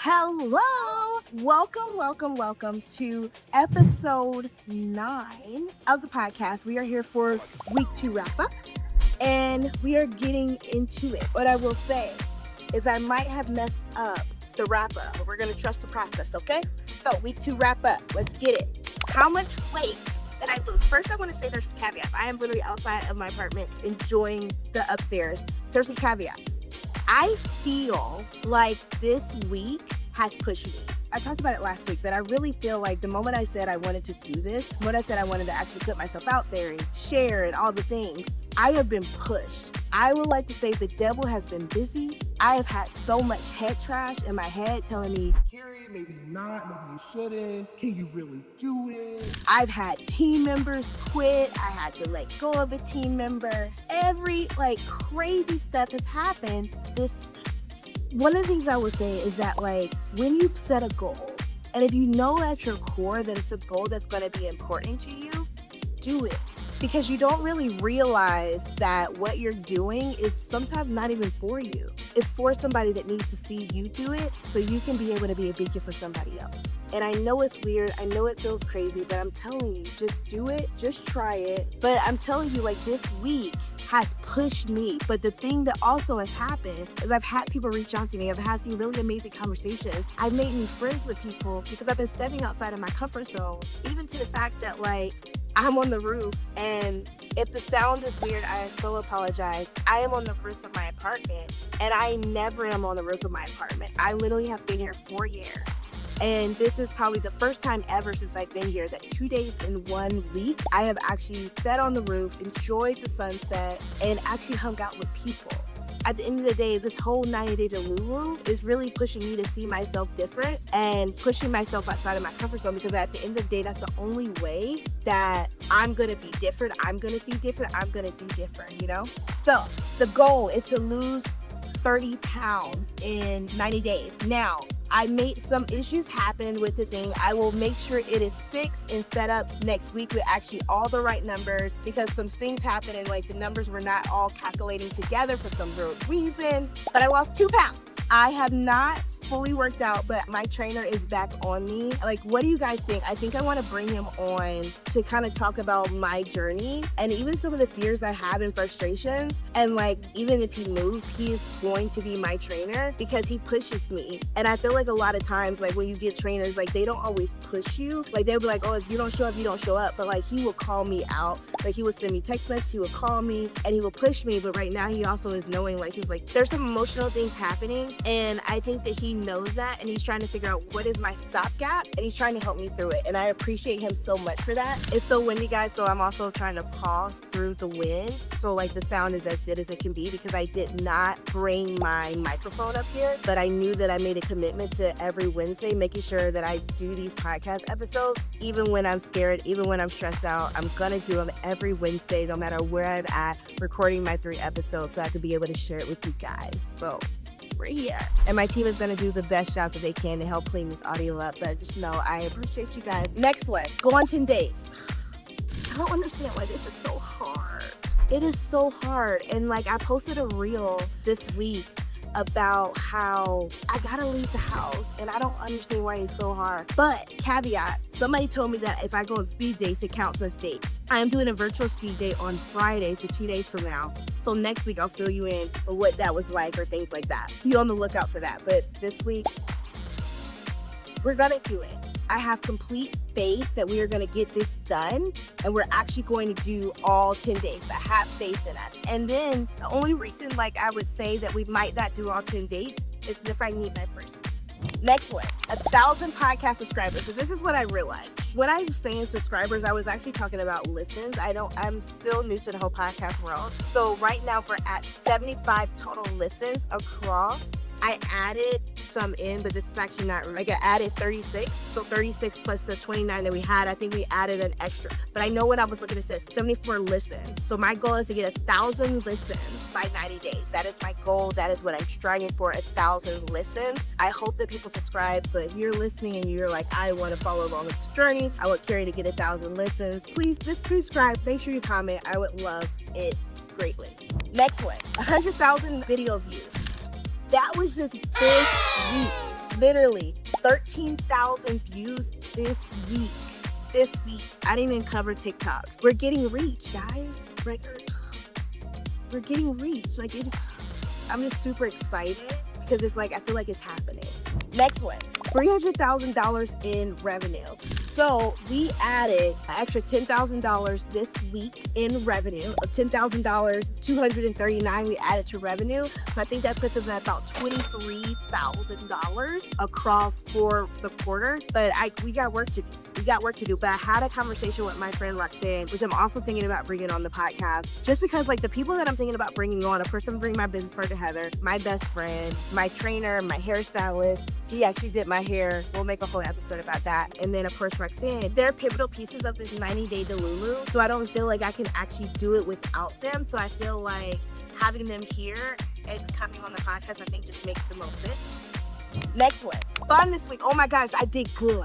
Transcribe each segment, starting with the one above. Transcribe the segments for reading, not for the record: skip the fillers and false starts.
Hello! Welcome to episode 9 of the podcast. We are here for week 2 wrap up, and we are getting into it. What I will say is I might have messed up the wrap up, but we're going to trust the process, okay? So, week 2 wrap up. Let's get it. How much weight did I lose? First, I want to say there's caveats. I am literally outside of my apartment enjoying the upstairs. So there's some caveats. I feel like this week has pushed me. I talked about it last week, but I really feel like the moment I said I wanted to do this, when I said I wanted to actually put myself out there and share and all the things, I have been pushed. I would like to say the devil has been busy. I have had so much head trash in my head telling me, Carrie, maybe not, maybe you shouldn't. Can you really do it? I've had team members quit. I had to let go of a team member. Every crazy stuff has happened this week. One of the things I would say is that when you set a goal, and if you know at your core that it's a goal that's going to be important to you, do it. Because you don't really realize that what you're doing is sometimes not even for you. It's for somebody that needs to see you do it so you can be able to be a beacon for somebody else. And I know it's weird, I know it feels crazy, but I'm telling you, just do it, just try it. But I'm telling you, this week has pushed me. But the thing that also has happened is I've had people reach out to me. I've had some really amazing conversations. I've made new friends with people because I've been stepping outside of my comfort zone, even to the fact that I'm on the roof, and if the sound is weird, I so apologize. I am on the roof of my apartment, and I never am on the roof of my apartment. I literally have been here 4 years. And this is probably the first time ever since I've been here that 2 days in 1 week, I have actually sat on the roof, enjoyed the sunset, and actually hung out with people. At the end of the day, this whole 90-day Delulu is really pushing me to see myself different and pushing myself outside of my comfort zone, because at the end of the day, that's the only way that I'm going to be different. I'm going to see different. I'm going to do different, So the goal is to lose 30 pounds in 90 days. Now, I made some issues happen with the thing. I will make sure it is fixed and set up next week with actually all the right numbers, because some things happened and the numbers were not all calculating together for some reason. But I lost 2 pounds. I have not fully worked out, but my trainer is back on me. What do you guys think? I think I want to bring him on to kind of talk about my journey and even some of the fears I have and frustrations. And even if he moves, he is going to be my trainer because he pushes me. And I feel a lot of times, when you get trainers, they don't always push you. They'll be oh, if you don't show up, you don't show up. But he will call me out. He will send me text messages, he will call me, and he will push me. But right now, he also is knowing, he's there's some emotional things happening. And I think that he knows that, and he's trying to figure out what is my stopgap, and he's trying to help me through it. And I appreciate him so much for that. It's so windy, guys, so I'm also trying to pause through the wind. So the sound is as good as it can be, because I did not bring my microphone up here, but I knew that I made a commitment to every Wednesday making sure that I do these podcast episodes, even when I'm scared, even when I'm stressed out. I'm gonna do them every Wednesday, no matter where I'm at, recording my 3 episodes so I can be able to share it with you guys. So we're here, and my team is going to do the best job that they can to help clean this audio up, but just know I appreciate you guys. Next one, go on 10 days. I don't understand why this is so hard. It is so hard. And I posted a reel this week about how I gotta leave the house, and I don't understand why it's so hard. But caveat, somebody told me that if I go on speed dates, it counts as dates. I am doing a virtual speed date on Friday, so 2 days from now. So next week I'll fill you in on what that was like or things like that. Be on the lookout for that. But this week, we're gonna do it. I have complete faith that we are going to get this done, and we're actually going to do all 10 days. I have faith in us. And then the only reason I would say that we might not do all 10 days is if I meet my person. Next one, 1,000 podcast subscribers. So this is what I realized. When I'm saying subscribers, I was actually talking about listens. I'm still new to the whole podcast world. So right now we're at 75 total listens across. I added some in, but this is actually not, I added 36. So 36 plus the 29 that we had, I think we added an extra. But I know when I was looking at this, 74 listens. So my goal is to get 1,000 listens by 90 days. That is my goal. That is what I'm striving for, 1,000 listens. I hope that people subscribe. So if you're listening and you're I want to follow along with this journey, I want Carrie to get 1,000 listens. Please just subscribe. Make sure you comment. I would love it greatly. Next one, 100,000 video views. That was just this week. Literally 13,000 views this week. I didn't even cover TikTok. We're getting reach, guys. We're getting reach. I'm just super excited because it's like, I feel like it's happening. Next one, $300,000 in revenue. So we added an extra $10,000 this week in revenue. Of $10,000, 239 we added to revenue. So I think that puts us at about $23,000 across for the quarter. But we got work to do. But I had a conversation with my friend Roxanne, which I'm also thinking about bringing on the podcast. Just because like the people that I'm thinking about bringing on, of course I'm bringing my business partner Heather, my best friend, my trainer, my hairstylist. He actually did my hair. We'll make a whole episode about that. And then of course Roxanne. They're pivotal pieces of this 90-day Delulu. So I don't feel like I can actually do it without them. So I feel like having them here and coming on the podcast, I think just makes the most sense. Next one. Fun this week. Oh my gosh, I did good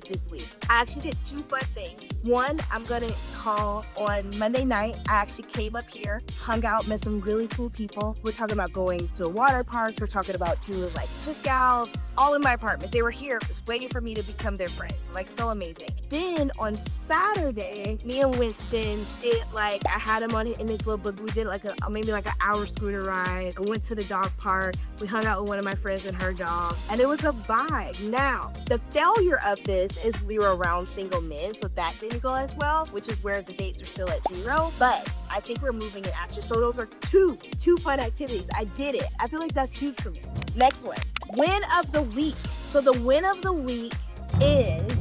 this week. I actually did 2 fun things. One, I'm gonna call on Monday night. I actually came up here, hung out, met some really cool people. We're talking about going to water parks. We're talking about doing like cookouts, all in my apartment. They were here just waiting for me to become their friends. Like, so amazing. Then on Saturday, me and Winston did I had him on in his little book. We did maybe an hour scooter ride. I went to the dog park. We hung out with one of my friends and her dog. And it was a vibe. Now, the failure of this is we were around single men, so that didn't go as well, which is where the dates are still at 0. But I think we're moving in action. So those are two fun activities. I did it. I feel like that's huge for me. Next one, win of the week. So the win of the week is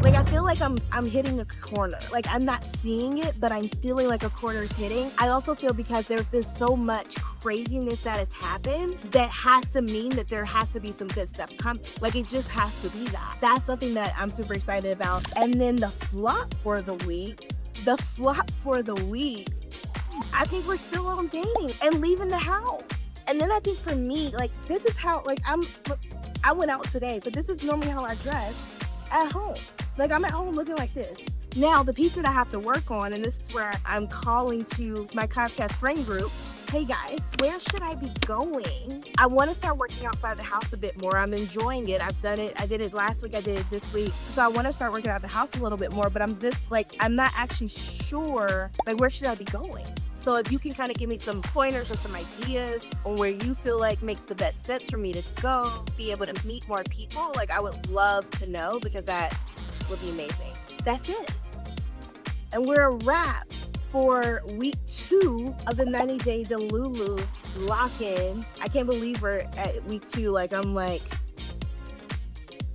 I feel like I'm hitting a corner. I'm not seeing it, but I'm feeling like a corner is hitting. I also feel because there's been so much craziness that has happened, that has to mean that there has to be some good stuff coming. It just has to be that. That's something that I'm super excited about. And then the flop for the week, I think we're still on dating and leaving the house. And then I think for me, this is how, I went out today, but this is normally how I dress at home. I'm at home looking like this. Now, the piece that I have to work on, and this is where I'm calling to my podcast friend group, hey guys, where should I be going? I want to start working outside the house a bit more. I'm enjoying it. I've done it. I did it last week. I did it this week. So I want to start working out the house a little bit more, but I'm not actually sure, where should I be going? So if you can kind of give me some pointers or some ideas on where you feel like makes the best sense for me to go, be able to meet more people, I would love to know, because that would be amazing. That's it. And we're a wrap for week 2 of the 90-day Delulu lock-in. I can't believe we're at week 2. I'm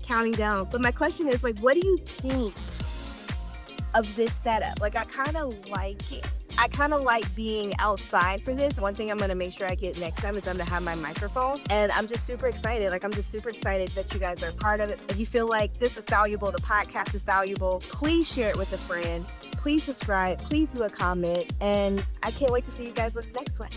counting down. But my question is, what do you think of this setup? I kind of like it. I kind of like being outside for this. One thing I'm going to make sure I get next time is I'm going to have my microphone. And I'm just super excited. I'm just super excited that you guys are a part of it. If you feel like this is valuable, the podcast is valuable, please share it with a friend. Please subscribe. Please do a comment. And I can't wait to see you guys on the next one.